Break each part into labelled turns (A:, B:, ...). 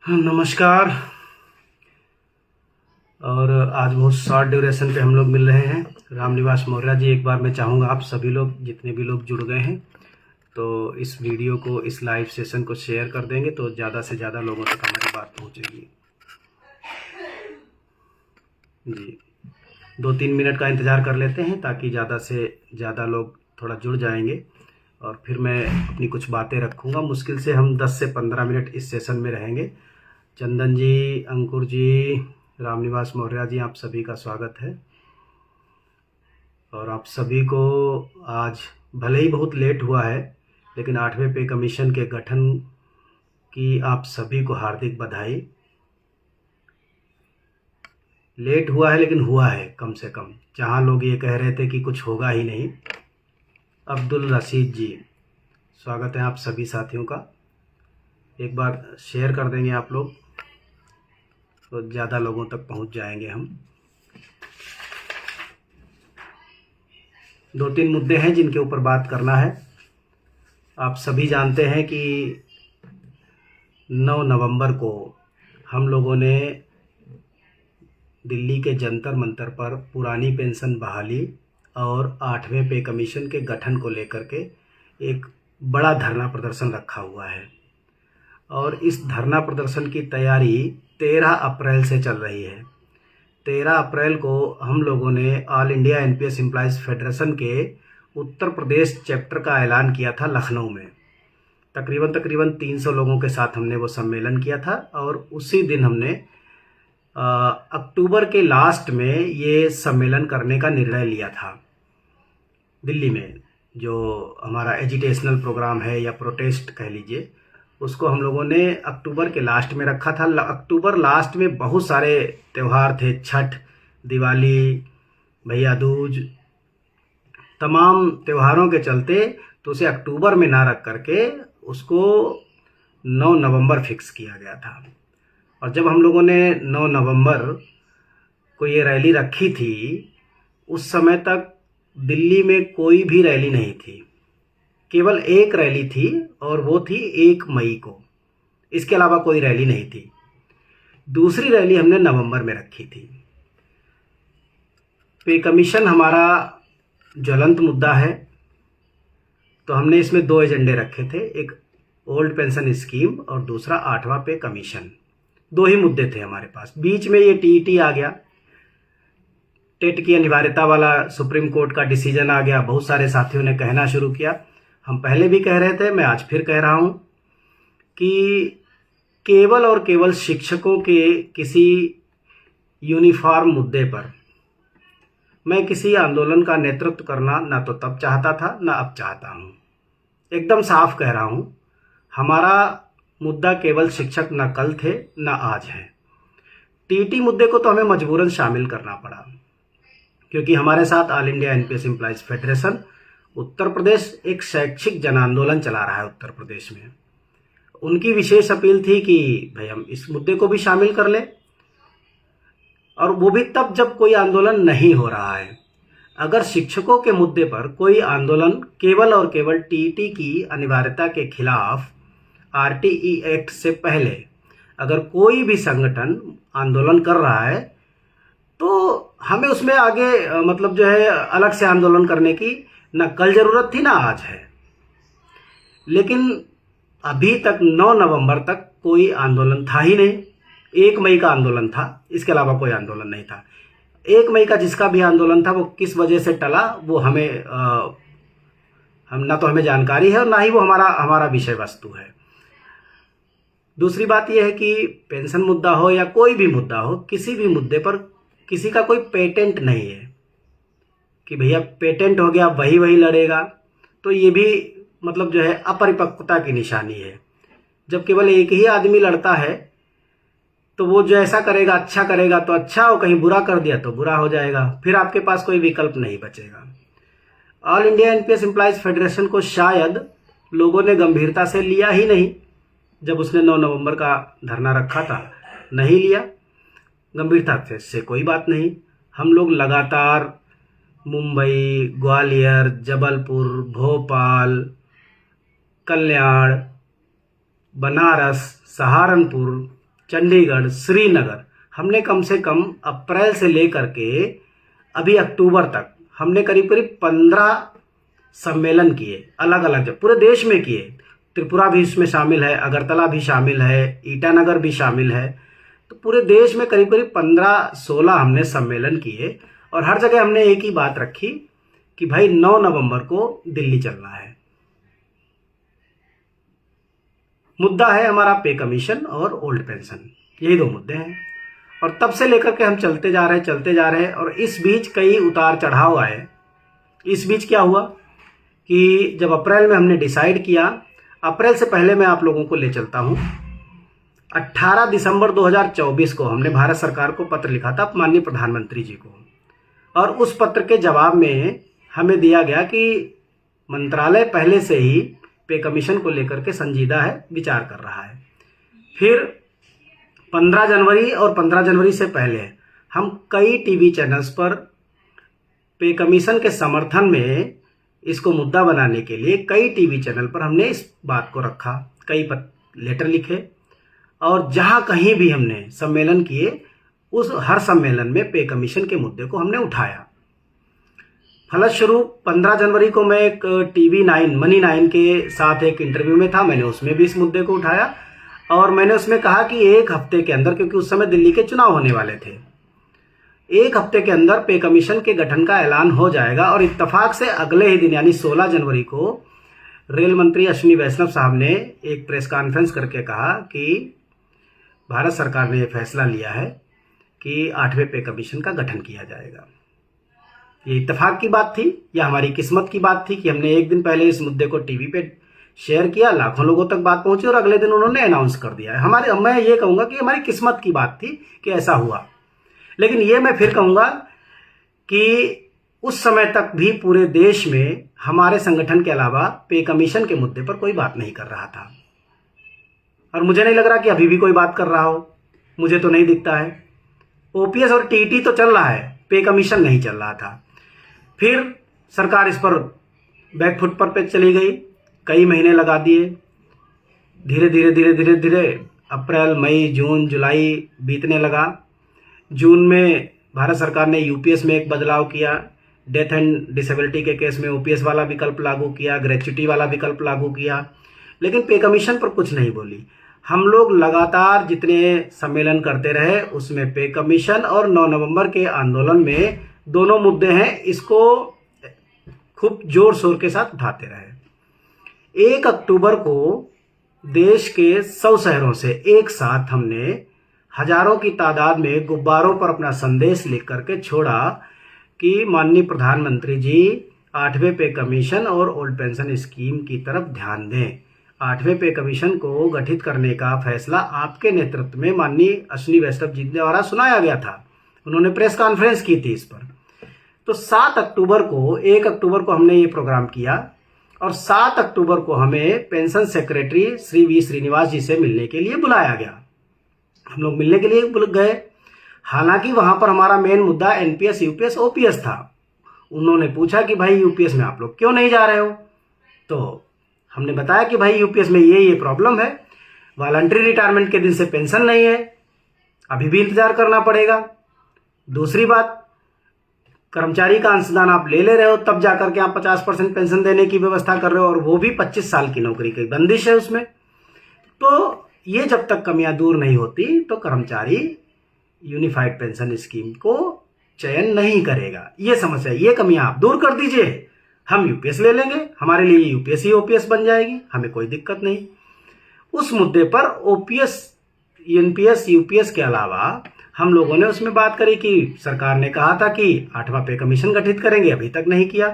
A: नमस्कार। और आज बहुत शॉर्ट ड्यूरेशन पे हम लोग मिल रहे हैं। रामनिवास मौर्य जी, एक बार मैं चाहूँगा आप सभी लोग जितने भी लोग जुड़ गए हैं तो इस वीडियो को, इस लाइव सेशन को शेयर कर देंगे तो ज़्यादा से ज़्यादा लोगों तक हमारी बात पहुँचेगी। जी, 2-3 मिनट का इंतज़ार कर लेते हैं ताकि ज़्यादा से ज़्यादा लोग थोड़ा जुड़ जाएंगे और फिर मैं अपनी कुछ बातें रखूँगा। मुश्किल से हम 10 से 15 मिनट इस सेशन में रहेंगे। चंदन जी, अंकुर जी, रामनिवास मौर्य जी, आप सभी का स्वागत है। और आप सभी को आज भले ही बहुत लेट हुआ है, लेकिन 8वें पे कमीशन के गठन की आप सभी को हार्दिक बधाई। लेट हुआ है लेकिन हुआ है कम से कम, जहाँ लोग ये कह रहे थे कि कुछ होगा ही नहीं। अब्दुल रशीद जी, स्वागत है आप सभी साथियों का। एक बार शेयर कर देंगे आप लोग तो ज़्यादा लोगों तक पहुंच जाएंगे हम। 2-3 मुद्दे हैं जिनके ऊपर बात करना है। आप सभी जानते हैं कि 9 नवंबर को हम लोगों ने दिल्ली के जंतर मंतर पर पुरानी पेंशन बहाली और 8वें पे कमीशन के गठन को लेकर के एक बड़ा धरना प्रदर्शन रखा हुआ है। और इस धरना प्रदर्शन की तैयारी 13 अप्रैल से चल रही है। 13 अप्रैल को हम लोगों ने all India NPS employees federation के उत्तर प्रदेश चैप्टर का ऐलान किया था लखनऊ में। तकरीबन 300 लोगों के साथ हमने वो सम्मेलन किया था और उसी दिन हमने अक्टूबर के लास्ट में ये सम्मेलन करने का निर्णय लिया था। दिल्ली में जो हमारा एजुटेशनल प्रोग्राम है या प्रोटेस्ट कह लीजिए, उसको हम लोगों ने अक्टूबर के लास्ट में रखा था। अक्टूबर लास्ट में बहुत सारे त्यौहार थे, छठ, दिवाली, भैया दूज, तमाम त्योहारों के चलते तो उसे अक्टूबर में ना रख करके उसको 9 नवंबर फिक्स किया गया था। और जब हम लोगों ने 9 नवंबर को ये रैली रखी थी, उस समय तक दिल्ली में कोई भी रैली नहीं थी, केवल एक रैली थी और वो थी 1 मई को। इसके अलावा कोई रैली नहीं थी। दूसरी रैली हमने नवंबर में रखी थी। पे कमीशन हमारा ज्वलंत मुद्दा है, तो हमने इसमें 2 एजेंडे रखे थे, एक ओल्ड पेंशन स्कीम और दूसरा 8वां पे कमीशन। 2 ही मुद्दे थे हमारे पास। बीच में ये टीईटी आ गया, टेट की अनिवार्यता वाला सुप्रीम कोर्ट का डिसीजन आ गया। बहुत सारे साथियों ने कहना शुरू किया, हम पहले भी कह रहे थे, मैं आज फिर कह रहा हूं कि केवल और केवल शिक्षकों के किसी यूनिफॉर्म मुद्दे पर मैं किसी आंदोलन का नेतृत्व करना ना तो तब चाहता था ना अब चाहता हूं। एकदम साफ कह रहा हूं, हमारा मुद्दा केवल शिक्षक ना कल थे ना आज है। टीटी मुद्दे को तो हमें मजबूरन शामिल करना पड़ा, क्योंकि हमारे साथ all India NPS employees federation Uttar Pradesh एक शैक्षिक जन आंदोलन चला रहा है उत्तर प्रदेश में। उनकी विशेष अपील थी कि भाई हम इस मुद्दे को भी शामिल कर लें, और वो भी तब जब कोई आंदोलन नहीं हो रहा है। अगर शिक्षकों के मुद्दे पर कोई आंदोलन केवल और केवल टीटी की अनिवार्यता के खिलाफ आरटीई एक्ट से पहले अगर कोई भी संगठन आंदोलन कर रहा है तो हमें उसमें आगे मतलब जो है अलग से आंदोलन करने की ना कल जरूरत थी ना आज है। लेकिन अभी तक 9 नवंबर तक कोई आंदोलन था ही नहीं। 1 मई का आंदोलन था, इसके अलावा कोई आंदोलन नहीं था। 1 मई का जिसका भी आंदोलन था वो किस वजह से टला, वो हमें हम ना तो हमें जानकारी है और ना ही वो हमारा विषय वस्तु है। दूसरी बात यह है कि पेंशन मुद्दा हो या कोई भी मुद्दा हो, किसी भी मुद्दे पर किसी का कोई पेटेंट नहीं है कि भैया पेटेंट हो गया वही लड़ेगा, तो ये भी मतलब जो है अपरिपक्वता की निशानी है। जब केवल एक ही आदमी लड़ता है तो वो जो ऐसा करेगा, अच्छा करेगा तो अच्छा, और कहीं बुरा कर दिया तो बुरा हो जाएगा, फिर आपके पास कोई विकल्प नहीं बचेगा। All India NPS employees federation को शायद लोगों ने गंभीरता से लिया ही नहीं जब उसने 9 नवंबर का धरना रखा था, नहीं लिया गंभीरता से कोई बात नहीं। हम लोग लगातार मुंबई, ग्वालियर, जबलपुर, भोपाल, कल्याण, बनारस, सहारनपुर, चंडीगढ़, श्रीनगर, हमने कम से कम अप्रैल से लेकर के अभी अक्टूबर तक हमने करीब करीब 15 सम्मेलन किए, अलग अलग जब पूरे देश में किए। त्रिपुरा भी इसमें शामिल है, अगरतला भी शामिल है, ईटानगर भी शामिल है। तो पूरे देश में करीब करीब 15-16 हमने सम्मेलन किए और हर जगह हमने एक ही बात रखी कि भाई 9 नवंबर को दिल्ली चलना है। मुद्दा है हमारा पे कमीशन और ओल्ड पेंशन, यही 2 मुद्दे हैं। और तब से लेकर के हम चलते जा रहे हैं और इस बीच कई उतार चढ़ाव आए। इस बीच क्या हुआ कि जब अप्रैल में हमने डिसाइड किया, अप्रैल से पहले मैं आप लोगों को ले चलता हूं। 18 दिसंबर 2024 को हमने भारत सरकार को पत्र लिखा था माननीय प्रधानमंत्री जी को, और उस पत्र के जवाब में हमें दिया गया कि मंत्रालय पहले से ही पे कमीशन को लेकर के संजीदा है, विचार कर रहा है। फिर 15 जनवरी और 15 जनवरी से पहले हम कई टीवी चैनल्स पर पे कमीशन के समर्थन में इसको मुद्दा बनाने के लिए कई टीवी चैनल पर हमने इस बात को रखा, कई लेटर लिखे और जहां कहीं भी हमने सम्मेलन किए उस हर सम्मेलन में पे कमीशन के मुद्दे को हमने उठाया। फलस्वरूप 15 जनवरी को मैं एक टीवी 9 मनी 9 के साथ एक इंटरव्यू में था, मैंने उसमें भी इस मुद्दे को उठाया और मैंने उसमें कहा कि 1 हफ्ते के अंदर, क्योंकि उस समय दिल्ली के चुनाव होने वाले थे, 1 हफ्ते के अंदर पे कमीशन के गठन का ऐलान हो जाएगा। और इत्तेफाक से अगले ही दिन यानी 16 जनवरी को रेल मंत्री अश्विनी वैष्णव साहब ने एक प्रेस कॉन्फ्रेंस करके कहा कि भारत सरकार ने यह फैसला लिया है कि 8वें पे कमीशन का गठन किया जाएगा। ये इत्तेफाक की बात थी या हमारी किस्मत की बात थी कि हमने एक दिन पहले इस मुद्दे को टीवी पे शेयर किया, लाखों लोगों तक बात पहुंची और अगले दिन उन्होंने अनाउंस कर दिया है। मैं ये कहूंगा कि हमारी किस्मत की बात थी कि ऐसा हुआ। लेकिन ये मैं फिर कहूंगा कि उस समय तक भी पूरे देश में हमारे संगठन के अलावा पे कमीशन के मुद्दे पर कोई बात नहीं कर रहा था और मुझे नहीं लग रहा कि अभी भी कोई बात कर रहा हो, मुझे तो नहीं दिखता है। ओपीएस और टीटी तो चल रहा है, पे कमीशन नहीं चल रहा था। फिर सरकार इस पर बैकफुट पर पे चली गई, कई महीने लगा दिए, धीरे धीरे अप्रैल, मई, जून, जुलाई बीतने लगा। जून में भारत सरकार ने यूपीएस में एक बदलाव किया, डेथ एंड डिसेबिलिटी के केस में ओपीएस वाला विकल्प लागू किया, ग्रेच्युटी वाला विकल्प लागू किया, लेकिन पे कमीशन पर कुछ नहीं बोली। हम लोग लगातार जितने सम्मेलन करते रहे उसमें पे कमीशन और 9 नवंबर के आंदोलन में दोनों मुद्दे हैं, इसको खूब जोर शोर के साथ उठाते रहे। 1 अक्टूबर को देश के 100 शहरों से एक साथ हमने हजारों की तादाद में गुब्बारों पर अपना संदेश लिख करके छोड़ा कि माननीय प्रधानमंत्री जी 8वें पे कमीशन और ओल्ड पेंशन स्कीम की तरफ ध्यान दें। 8वें पे कमीशन को गठित करने का फैसला आपके नेतृत्व में माननीय अश्विनी वैष्णव जी द्वारा सुनाया गया था, उन्होंने प्रेस कॉन्फ्रेंस की थी इस पर। तो 7 अक्टूबर को 1 अक्टूबर को हमने ये प्रोग्राम किया और 7 अक्टूबर को हमें pension secretary Shri V Srinivas ji से मिलने के लिए बुलाया गया। हम लोग मिलने के लिए गए, हालांकि वहां पर हमारा मेन मुद्दा एनपीएस, यूपीएस, ओपीएस था। उन्होंने पूछा कि भाई यूपीएस में आप लोग क्यों नहीं जा रहे हो, तो हमने बताया कि भाई यूपीएस में ये प्रॉब्लम है, वॉलंटरी रिटायरमेंट के दिन से पेंशन नहीं है, अभी भी इंतजार करना पड़ेगा। दूसरी बात, कर्मचारी का अंशदान आप ले रहे हो तब जाकर के आप 50% पेंशन देने की व्यवस्था कर रहे हो, और वो भी 25 साल की नौकरी की बंदिश है उसमें। तो ये जब तक कमियां दूर नहीं होती तो कर्मचारी यूनिफाइड पेंशन स्कीम को चयन नहीं करेगा। ये समस्या, ये कमियां आप दूर कर दीजिए, हम यूपीएस ले लेंगे, हमारे लिए यूपीएस ही ओपीएस बन जाएगी, हमें कोई दिक्कत नहीं। उस मुद्दे पर ओपीएस, एनपीएस, यूपीएस के अलावा हम लोगों ने उसमें बात करी कि सरकार ने कहा था कि 8वां पे कमीशन गठित करेंगे, अभी तक नहीं किया।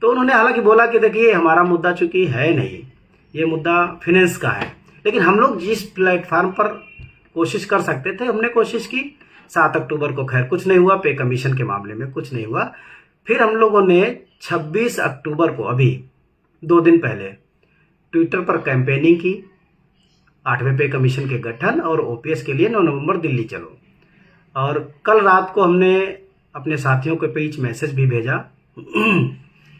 A: तो उन्होंने हालांकि बोला कि देखिए हमारा मुद्दा चूंकि है नहीं, ये मुद्दा फिनेंस का है, लेकिन हम लोग जिस प्लेटफॉर्म पर कोशिश कर सकते थे हमने कोशिश की। 7 अक्टूबर को खैर कुछ नहीं हुआ, पे कमीशन के मामले में कुछ नहीं हुआ। फिर हम लोगों ने 26 अक्टूबर को, अभी 2 दिन पहले, ट्विटर पर कैंपेनिंग की 8वें पे कमीशन के गठन और ओपीएस के लिए 9 नवंबर दिल्ली चलो। और कल रात को हमने अपने साथियों के बीच मैसेज भी भेजा।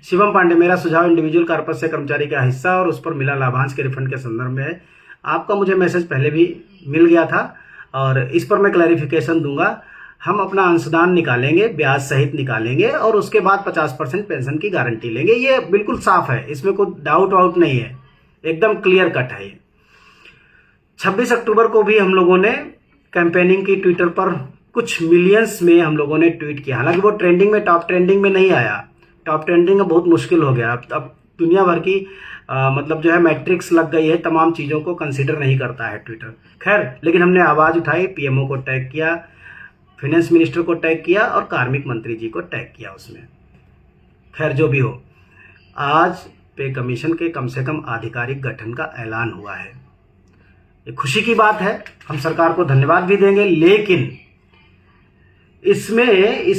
A: शिवम पांडे, मेरा सुझाव इंडिविजुअल कॉर्पस से कर्मचारी का हिस्सा और उस पर मिला लाभांश के रिफंड के संदर्भ में है। आपका मुझे मैसेज पहले भी मिल गया था, और इस पर मैं क्लैरिफिकेशन दूंगा। हम अपना अंशदान निकालेंगे, ब्याज सहित निकालेंगे और उसके बाद 50% पेंशन की गारंटी लेंगे। ये बिल्कुल साफ है, इसमें कोई डाउट वाउट नहीं है, एकदम क्लियर कट है ये। 26 अक्टूबर को भी हम लोगों ने कैंपेनिंग की, ट्विटर पर कुछ मिलियंस में हम लोगों ने ट्वीट किया। हालांकि वो ट्रेंडिंग में, टॉप ट्रेंडिंग में नहीं आया। टॉप ट्रेंडिंग में बहुत मुश्किल हो गया। अब दुनिया भर की मतलब जो है मैट्रिक्स लग गई है, तमाम चीज़ों को कंसिडर नहीं करता है ट्विटर। खैर, लेकिन हमने आवाज़ उठाई, पीएमओ को टैग किया, फाइनेंस मिनिस्टर को टैग किया और कार्मिक मंत्री जी को टैग किया उसमें। खैर, जो भी हो, आज पे कमीशन के कम से कम आधिकारिक गठन का ऐलान हुआ है। ये खुशी की बात है, हम सरकार को धन्यवाद भी देंगे। लेकिन इसमें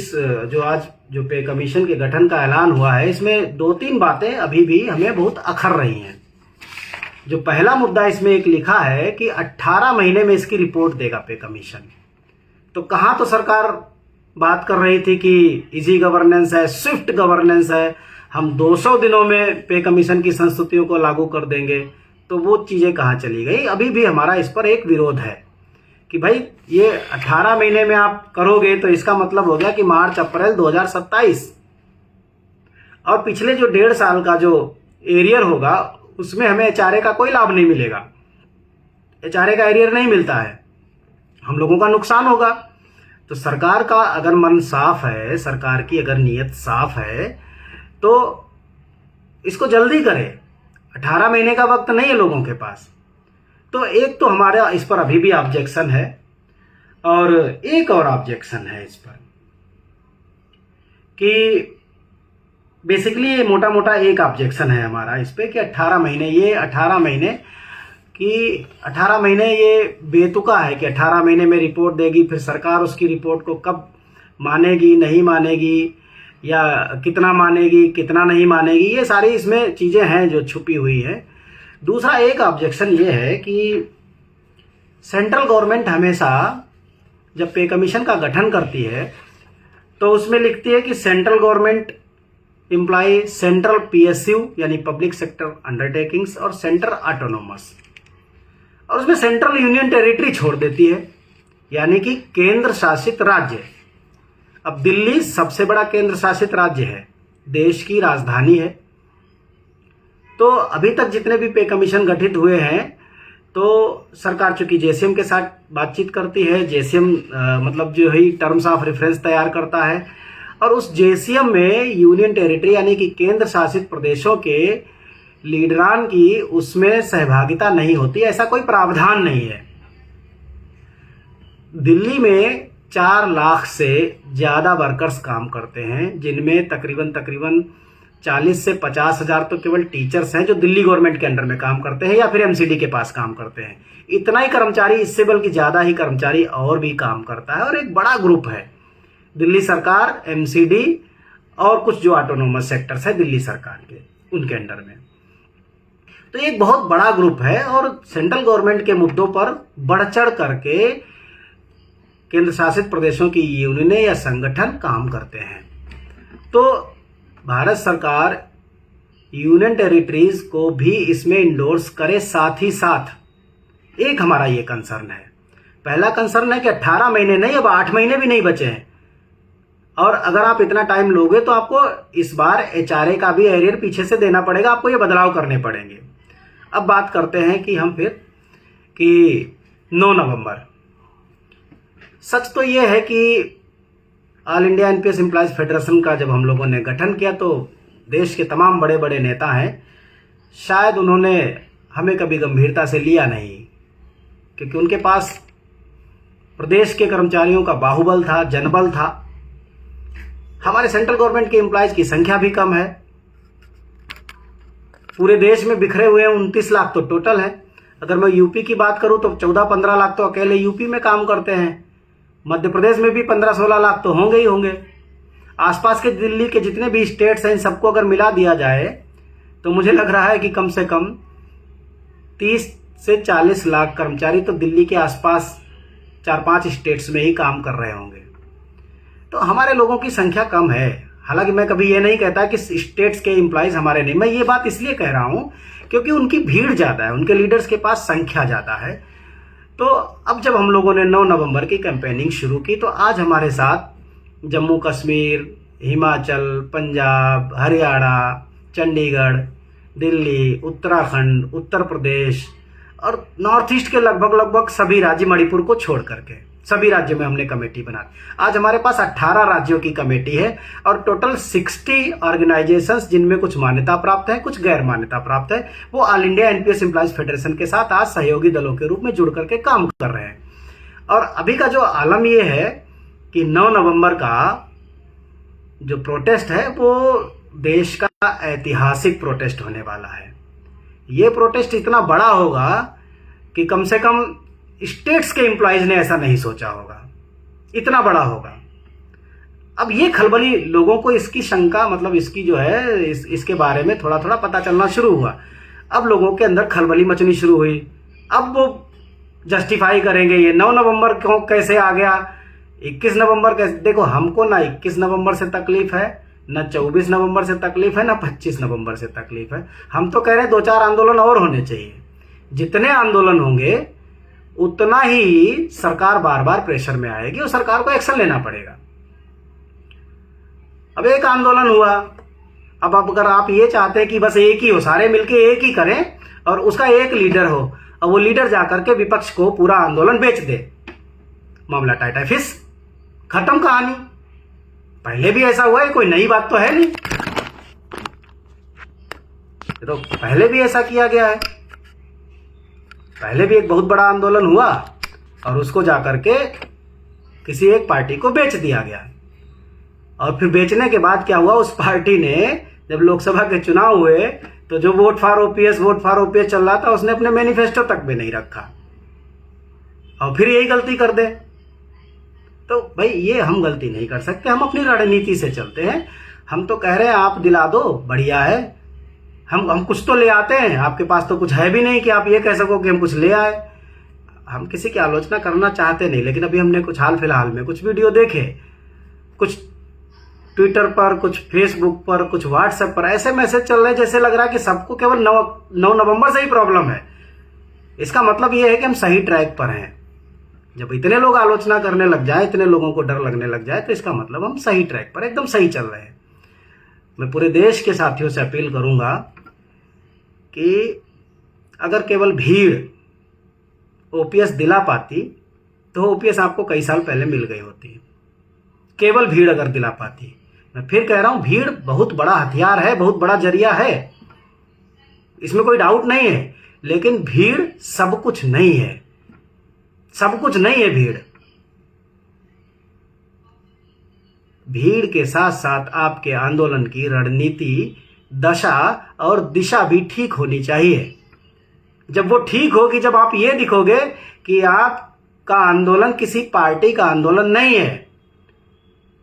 A: जो आज जो पे कमीशन के गठन का ऐलान हुआ है, इसमें 2-3 बातें अभी भी हमें बहुत अखर रही हैं। जो पहला मुद्दा इसमें एक लिखा है कि 18 महीने में इसकी रिपोर्ट देगा पे कमीशन। तो कहाँ तो सरकार बात कर रही थी कि इजी गवर्नेंस है, स्विफ्ट गवर्नेंस है, हम 200 दिनों में पे कमीशन की संस्तुतियों को लागू कर देंगे। तो वो चीज़ें कहाँ चली गई? अभी भी हमारा इस पर एक विरोध है कि भाई ये 18 महीने में आप करोगे तो इसका मतलब हो गया कि मार्च अप्रैल 2027, और पिछले जो 1.5 साल का जो एरियर होगा उसमें हमें एचआरए का कोई लाभ नहीं मिलेगा। एचआरए का एरियर नहीं मिलता है, हम लोगों का नुकसान होगा। तो सरकार का अगर मन साफ है, सरकार की अगर नीयत साफ है, तो इसको जल्दी करे। 18 महीने का वक्त नहीं है लोगों के पास। तो एक तो हमारा इस पर अभी भी ऑब्जेक्शन है, और एक और ऑब्जेक्शन है इस पर कि बेसिकली ये मोटा मोटा एक ऑब्जेक्शन है हमारा इस पे कि 18 महीने ये बेतुका है कि 18 महीने में रिपोर्ट देगी, फिर सरकार उसकी रिपोर्ट को कब मानेगी, नहीं मानेगी, या कितना मानेगी, कितना नहीं मानेगी, ये सारी इसमें चीज़ें हैं जो छुपी हुई हैं। दूसरा एक ऑब्जेक्शन ये है कि सेंट्रल गवर्नमेंट हमेशा जब पे कमीशन का गठन करती है तो उसमें लिखती है कि central government imply central PSU यानी पब्लिक सेक्टर अंडरटेकिंग्स और सेंटर ऑटोनोमस, और उसमें सेंट्रल यूनियन टेरिटरी छोड़ देती है, यानी कि केंद्र शासित राज्य। अब दिल्ली सबसे बड़ा केंद्र शासित राज्य है, देश की राजधानी है। तो अभी तक जितने भी पे कमीशन गठित हुए हैं, तो सरकार चूंकि जेसीएम के साथ बातचीत करती है, जेसीएम मतलब जो है टर्म्स ऑफ रेफरेंस तैयार करता है, और उस जेसीएम में यूनियन टेरिटरी यानी कि केंद्र शासित प्रदेशों के लीडरान की उसमें सहभागिता नहीं होती, ऐसा कोई प्रावधान नहीं है। दिल्ली में 4 लाख से ज़्यादा वर्कर्स काम करते हैं, जिनमें तकरीबन 40 से 50 हज़ार तो केवल टीचर्स हैं जो दिल्ली गवर्नमेंट के अंडर में काम करते हैं या फिर एमसीडी के पास काम करते हैं। इतना ही कर्मचारी, इससे बल्कि ज़्यादा ही कर्मचारी और भी काम करता है, और एक बड़ा ग्रुप है दिल्ली सरकार, एमसीडी और कुछ जो ऑटोनोमस सेक्टर्स है दिल्ली सरकार के, उनके अंडर में। तो एक बहुत बड़ा ग्रुप है, और सेंट्रल गवर्नमेंट के मुद्दों पर बढ़ चढ़ करके केंद्र शासित प्रदेशों की यूनियनें या संगठन काम करते हैं। तो भारत सरकार यूनियन टेरिटरीज को भी इसमें इंडोर्स करे। साथ ही साथ एक हमारा ये कंसर्न है, पहला कंसर्न है कि 18 महीने नहीं, अब 8 महीने भी नहीं बचे हैं, और अगर आप इतना टाइम लोगे तो आपको इस बार एचआरए का भी एरियर पीछे से देना पड़ेगा, आपको ये बदलाव करने पड़ेंगे। अब बात करते हैं कि हम फिर कि 9 नवंबर, सच तो ये है कि all India NPS employees federation का जब हम लोगों ने गठन किया तो देश के तमाम बड़े बड़े नेता हैं, शायद उन्होंने हमें कभी गंभीरता से लिया नहीं, क्योंकि उनके पास प्रदेश के कर्मचारियों का बाहुबल था, जनबल था। हमारे सेंट्रल गवर्नमेंट के एम्प्लॉयज की संख्या भी कम है, पूरे देश में बिखरे हुए 29 लाख तो टोटल है। अगर मैं यूपी की बात करूं तो 14-15 लाख तो अकेले यूपी में काम करते हैं, मध्य प्रदेश में भी 15-16 लाख तो होंगे ही होंगे। आसपास के दिल्ली के जितने भी स्टेट्स हैं, इन सबको अगर मिला दिया जाए तो मुझे लग रहा है कि कम से कम 30 से 40 लाख कर्मचारी तो दिल्ली के आसपास 4-5 स्टेट्स में ही काम कर रहे होंगे। तो हमारे लोगों की संख्या कम है। हालांकि मैं कभी ये नहीं कहता कि स्टेट्स के एम्प्लॉयज हमारे नहीं, मैं ये बात इसलिए कह रहा हूं क्योंकि उनकी भीड़ ज़्यादा है, उनके लीडर्स के पास संख्या ज़्यादा है। तो अब जब हम लोगों ने 9 नवंबर की कैंपेनिंग शुरू की तो आज हमारे साथ जम्मू कश्मीर, हिमाचल, पंजाब, हरियाणा, चंडीगढ़, दिल्ली, उत्तराखंड, उत्तर प्रदेश और नॉर्थ ईस्ट के लगभग सभी राज्य, मणिपुर को छोड़ करके सभी राज्यों में हमने कमेटी बना दी। आज हमारे पास 18 राज्यों की कमेटी है और टोटल 60 ऑर्गेनाइजेशंस, जिनमें कुछ मान्यता प्राप्त है, कुछ गैर मान्यता प्राप्त है, वो all India NPS employees federation के साथ आज सहयोगी दलों के रूप में जुड़ करके काम कर रहे हैं। और अभी का जो आलम ये है कि 9 नवंबर का जो प्रोटेस्ट है वो देश का ऐतिहासिक प्रोटेस्ट होने वाला है। ये प्रोटेस्ट इतना बड़ा होगा कि कम से कम स्टेट्स के एम्प्लॉइज ने ऐसा नहीं सोचा होगा, इतना बड़ा होगा। अब ये खलबली लोगों को इसकी शंका, मतलब इसकी जो है इसके बारे में थोड़ा थोड़ा पता चलना शुरू हुआ। अब लोगों के अंदर खलबली मचनी शुरू हुई। अब वो जस्टिफाई करेंगे ये 9 नवंबर क्यों कैसे आ गया, 21 नवंबर कैसे। देखो, हमको ना 21 नवंबर से तकलीफ है, न 24 नवंबर से तकलीफ है, न 25 नवंबर से तकलीफ है। हम तो कह रहे हैं 2-4 आंदोलन और होने चाहिए। जितने आंदोलन होंगे उतना ही सरकार बार बार प्रेशर में आएगी और सरकार को एक्शन लेना पड़ेगा। अब एक आंदोलन हुआ, अब अगर आप ये चाहते हैं कि बस एक ही हो, सारे मिलके एक ही करें और उसका एक लीडर हो और वो लीडर जाकर के विपक्ष को पूरा आंदोलन बेच दे, मामला टाटा फिश, खत्म कहानी। पहले भी ऐसा हुआ है, कोई नई बात तो है नहीं, तो पहले भी ऐसा किया गया है। पहले भी एक बहुत बड़ा आंदोलन हुआ और उसको जाकर के किसी एक पार्टी को बेच दिया गया। और फिर बेचने के बाद क्या हुआ, उस पार्टी ने जब लोकसभा के चुनाव हुए तो जो वोट फॉर ओपीएस चल रहा था, उसने अपने मैनिफेस्टो तक भी नहीं रखा और फिर यही गलती कर दे। तो भाई ये हम गलती नहीं कर सकते, हम अपनी रणनीति से चलते हैं। हम तो कह रहे हैं आप दिला दो, बढ़िया है, हम कुछ तो ले आते हैं। आपके पास तो कुछ है भी नहीं कि आप ये कह सको कि हम कुछ ले आए। हम किसी की आलोचना करना चाहते नहीं, लेकिन अभी हमने कुछ हाल फिलहाल में कुछ वीडियो देखे, कुछ ट्विटर पर, कुछ फेसबुक पर, कुछ व्हाट्सएप पर ऐसे मैसेज चल रहे हैं जैसे लग रहा है कि सबको केवल 9 नवंबर से ही प्रॉब्लम है। इसका मतलब ये है कि हम सही ट्रैक पर हैं। जब इतने लोग आलोचना करने लग जाए, इतने लोगों को डर लगने लग जाए, तो इसका मतलब हम सही ट्रैक पर, एकदम सही चल रहे हैं। मैं पूरे देश के साथियों से अपील करूंगा कि अगर केवल भीड़ ओपीएस दिला पाती तो ओपीएस आपको कई साल पहले मिल गई होती। केवल भीड़ अगर दिला पाती, मैं फिर कह रहा हूं, भीड़ बहुत बड़ा हथियार है, बहुत बड़ा जरिया है, इसमें कोई डाउट नहीं है। लेकिन भीड़ सब कुछ नहीं है, सब कुछ नहीं है भीड़। भीड़ के साथ साथ आपके आंदोलन की रणनीति, दशा और दिशा भी ठीक होनी चाहिए। जब वो ठीक होगी, जब आप ये दिखोगे कि आपका आंदोलन किसी पार्टी का आंदोलन नहीं है,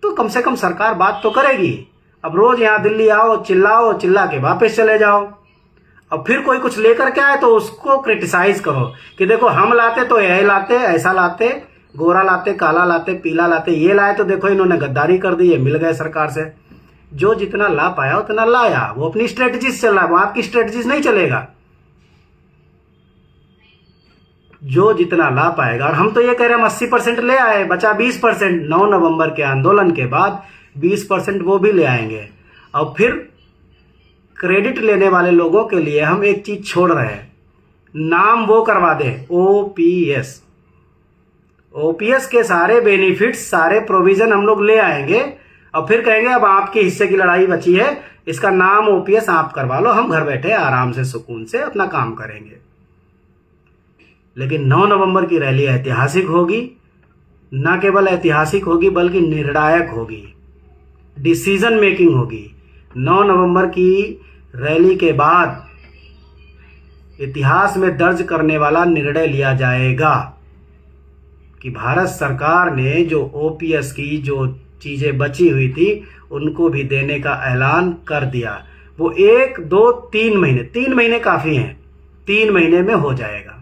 A: तो कम से कम सरकार बात तो करेगी। अब रोज यहां दिल्ली आओ, चिल्लाओ, चिल्ला के वापस चले जाओ, अब फिर कोई कुछ लेकर के आए तो उसको क्रिटिसाइज करो कि देखो हम लाते तो यह लाते, ऐसा लाते, गोरा लाते, काला लाते, पीला लाते, ये लाए तो देखो इन्होंने गद्दारी कर दी, ये मिल गए सरकार से। जो जितना ला पाया उतना लाया, वो अपनी स्ट्रेटजी से चल रहा है, वो आपकी स्ट्रेटजी नहीं चलेगा। जो जितना ला पाएगा, और हम तो ये कह रहे हैं हम 80% ले आए, बचा 20%। 9 नवंबर के आंदोलन के बाद 20% वो भी ले आएंगे। और फिर क्रेडिट लेने वाले लोगों के लिए हम एक चीज छोड़ रहे हैं, नाम वो करवा दें, ओपीएस। ओपीएस के सारे बेनिफिट्स, सारे प्रोविजन हम लोग ले आएंगे और फिर कहेंगे अब आपके हिस्से की लड़ाई बची है, इसका नाम ओपीएस आप करवा लो, हम घर बैठे आराम से सुकून से अपना काम करेंगे। लेकिन 9 नवंबर की रैली ऐतिहासिक होगी, न केवल ऐतिहासिक होगी बल्कि निर्णायक होगी, डिसीजन मेकिंग होगी। 9 नवंबर की रैली के बाद इतिहास में दर्ज करने वाला निर्णय लिया जाएगा कि भारत सरकार ने जो ओपीएस की जो चीजें बची हुई थी उनको भी देने का ऐलान कर दिया। वो 1, 2, 3 महीने, 3 महीने काफी हैं, 3 महीने में हो जाएगा।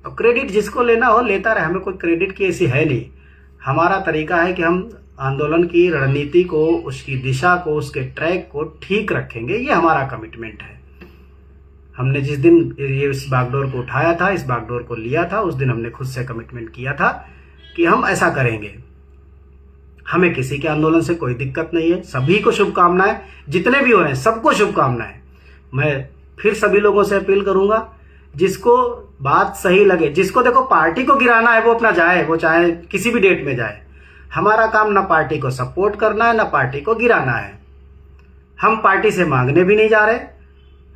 A: और क्रेडिट जिसको लेना हो लेता रहे, हमें कोई क्रेडिट की ऐसी है नहीं। हमारा तरीका है कि हम आंदोलन की रणनीति को, उसकी दिशा को, उसके ट्रैक को ठीक रखेंगे, ये हमारा कमिटमेंट है। हमने जिस दिन ये इस बागडोर को उठाया था, इस बागडोर को लिया था, उस दिन हमने खुद से कमिटमेंट किया था कि हम ऐसा करेंगे। हमें किसी के आंदोलन से कोई दिक्कत नहीं है। सभी को शुभकामनाएं, जितने भी हो रहे हैं सबको शुभकामनाएं। मैं फिर सभी लोगों से अपील करूंगा, जिसको बात सही लगे, जिसको देखो पार्टी को गिराना है वो अपना जाए, वो चाहे किसी भी डेट में जाए। हमारा काम ना पार्टी को सपोर्ट करना है ना पार्टी को गिराना है। हम पार्टी से मांगने भी नहीं जा रहे,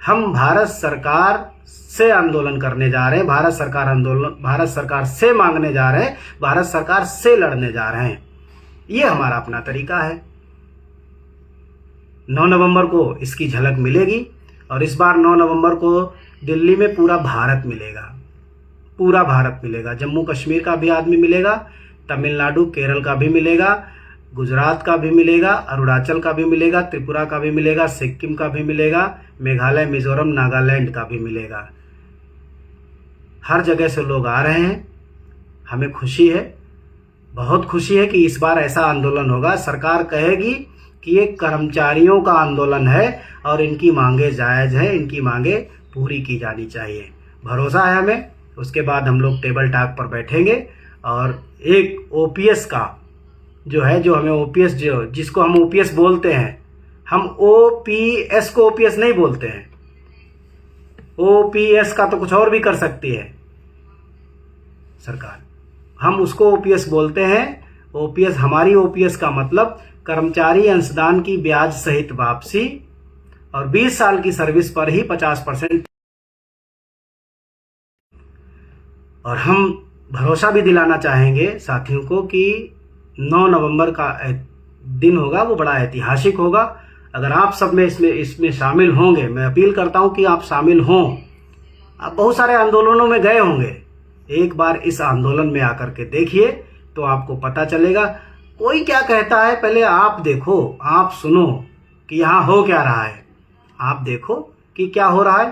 A: हम भारत सरकार से आंदोलन करने जा रहे हैं, भारत सरकार से मांगने जा रहे हैं, भारत सरकार से लड़ने जा रहे हैं। ये हमारा अपना तरीका है। 9 नवंबर को इसकी झलक मिलेगी और इस बार 9 नवंबर को दिल्ली में पूरा भारत मिलेगा, पूरा भारत मिलेगा। जम्मू कश्मीर का भी आदमी मिलेगा, तमिलनाडु केरल का भी मिलेगा, गुजरात का भी मिलेगा, अरुणाचल का भी मिलेगा, त्रिपुरा का भी मिलेगा, सिक्किम का भी मिलेगा, मेघालय, मिजोरम, नागालैंड का भी मिलेगा। हर जगह से लोग आ रहे हैं। हमें खुशी है, बहुत खुशी है कि इस बार ऐसा आंदोलन होगा। सरकार कहेगी कि ये कर्मचारियों का आंदोलन है और इनकी मांगे जायज़ हैं, इनकी मांगे पूरी की जानी चाहिए। भरोसा है हमें। उसके बाद हम लोग टेबल टॉक पर बैठेंगे और एक ओपीएस का जो है, जो हमें ओपीएस, जो जिसको हम ओपीएस बोलते हैं, हम ओपीएस को ओपीएस नहीं बोलते हैं। ओपीएस का तो कुछ और भी कर सकती है सरकार, हम उसको ओपीएस बोलते हैं। ओपीएस, हमारी ओपीएस का मतलब कर्मचारी अंशदान की ब्याज सहित वापसी और 20 साल की सर्विस पर ही 50%। और हम भरोसा भी दिलाना चाहेंगे साथियों को कि 9 नवंबर का दिन होगा, वो बड़ा ऐतिहासिक होगा। अगर आप सब में इसमें शामिल होंगे, मैं अपील करता हूं कि आप शामिल हों। आप बहुत सारे आंदोलनों में गए होंगे, एक बार इस आंदोलन में आकर के देखिए तो आपको पता चलेगा कोई क्या कहता है। पहले आप देखो, आप सुनो कि यहाँ हो क्या रहा है, आप देखो कि क्या हो रहा है,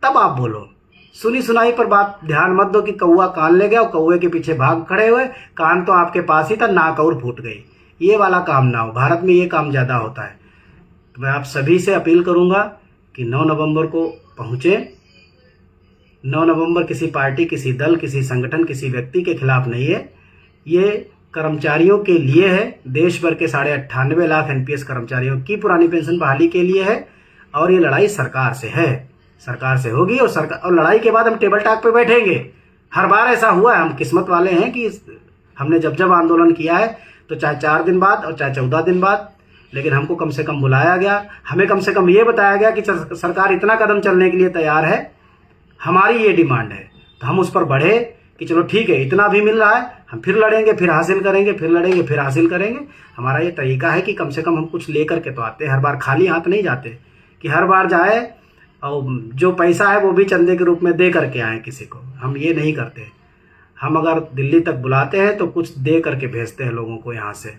A: तब आप बोलो। सुनी सुनाई पर बात ध्यान मत दो कि कौआ कान ले गया और कौए के पीछे भाग खड़े हुए, कान तो आपके पास ही था, नाक और फूट गई। ये वाला काम ना हो। भारत में ये काम ज़्यादा होता है। तो मैं आप सभी से अपील करूंगा कि 9 नवंबर को पहुँचे। 9 नवंबर किसी पार्टी, किसी दल, किसी संगठन, किसी व्यक्ति के खिलाफ नहीं है। ये कर्मचारियों के लिए है। देश भर के 98.5 लाख एनपीएस कर्मचारियों की पुरानी पेंशन बहाली के लिए है। और ये लड़ाई सरकार से है, सरकार से होगी। और लड़ाई के बाद हम टेबल टॉक पे बैठेंगे। हर बार ऐसा हुआ है। हम किस्मत वाले हैं कि हमने जब आंदोलन किया है तो चाहे 4 दिन बाद और चाहे 14 दिन बाद, लेकिन हमको कम से कम बुलाया गया। हमें कम से कम ये बताया गया कि सरकार इतना कदम चलने के लिए तैयार है, हमारी ये डिमांड है। तो हम उस पर बढ़े कि चलो ठीक है, इतना भी मिल रहा है, हम फिर लड़ेंगे, फिर हासिल करेंगे, फिर लड़ेंगे, फिर हासिल करेंगे। हमारा ये तरीका है कि कम से कम हम कुछ लेकर के तो आते हैं। हर बार खाली हाथ नहीं जाते कि हर बार जाए और जो पैसा है वो भी चंदे के रूप में दे करके आए किसी को। हम ये नहीं करते। हम अगर दिल्ली तक बुलाते हैं तो कुछ दे करके भेजते हैं लोगों को यहाँ से।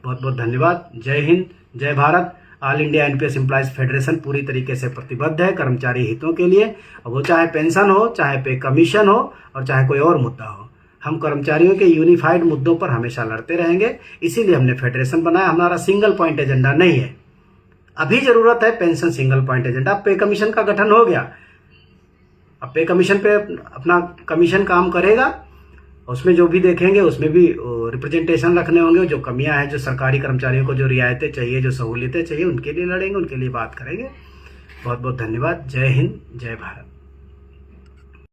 A: बहुत बहुत धन्यवाद। जय हिंद, जय Bharat. All India NPS employees federation पूरी तरीके से प्रतिबद्ध है कर्मचारी हितों के लिए। वो चाहे पेंशन हो, चाहे पे कमीशन हो और चाहे कोई और मुद्दा हो, हम कर्मचारियों के यूनिफाइड मुद्दों पर हमेशा लड़ते रहेंगे। इसीलिए हमने फेडरेशन बनाया। हमारा सिंगल पॉइंट एजेंडा नहीं है। अभी जरूरत है पेंशन सिंगल पॉइंट एजेंडा। पे कमीशन का गठन हो गया, अब पे कमीशन पे अपना कमीशन काम करेगा। उसमें जो भी देखेंगे उसमें भी रिप्रेजेंटेशन रखने होंगे। जो कमियां हैं, जो सरकारी कर्मचारियों को जो रियायतें चाहिए, जो सहूलियतें चाहिए, उनके लिए लड़ेंगे, उनके लिए बात करेंगे। बहुत बहुत धन्यवाद। जय हिंद, जय भारत।